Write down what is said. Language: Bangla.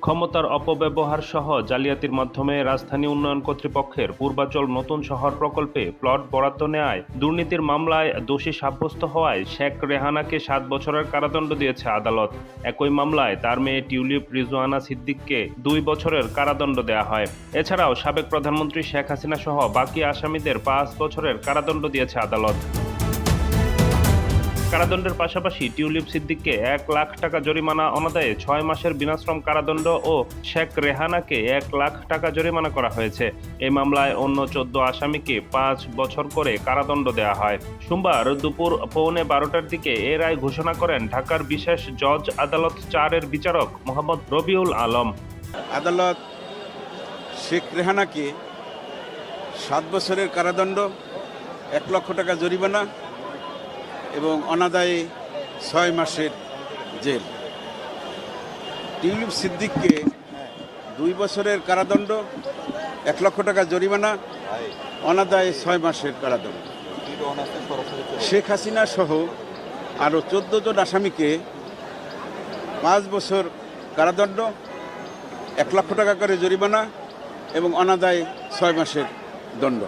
ক্ষমতার অপব্যবহার সহ জালিয়াতির মাধ্যমে রাজধানী উন্নয়ন কর্তৃপক্ষের পূর্বাচল নতুন শহর প্রকল্পে প্লট বরাদ্দ নেওয়ায় দুর্নীতির মামলায় দোষী সাব্যস্ত হওয়ায় শেখ রেহানাকে 7 বছরের কারাদণ্ড দিয়েছে আদালত। একই মামলায় তার মেয়ে টিউলিপ রিজওয়ানা সিদ্দিককে 2 বছরের কারাদণ্ড দেওয়া হয়। এছাড়াও সাবেক প্রধানমন্ত্রী শেখ হাসিনা সহ বাকি আসামিদের 5 বছরের কারাদণ্ড দিয়েছে আদালত। কারাদণ্ডের পাশাপাশি টিউলিপ সিদ্দিককে 1 লাখ টাকা জরিমানা অনাদায়ে 6 মাসের বিনাশ্রম কারাদণ্ড ও শেখ রেহানাকে 1 লাখ টাকা জরিমানা করা হয়েছে। এই মামলায় অন্য 14 আসামিকে 5 বছর করে কারাদণ্ড দেওয়া হয়। সোমবার দুপুর 11:15টার দিকে এ রায় ঘোষণা করেন ঢাকার বিশেষ জজ আদালত 4-এর বিচারক মোহাম্মদ রবিউল আলম। আদালত শেখ রেহানাকে 7 বছরের কারাদণ্ড, 1 লক্ষ টাকা জরিমানা এবং অনাদায়ে 6 মাসের জেল। টিউলিপ সিদ্দিককে 2 বছরের কারাদণ্ড, 1 লক্ষ টাকা জরিমানা, অনাদায়ে 6 মাসের কারাদণ্ড। শেখ হাসিনা সহ আরও 14 জন আসামিকে 5 বছর কারাদণ্ড, 1 লক্ষ টাকা করে জরিমানা এবং অনাদায়ে 6 মাসের দণ্ড।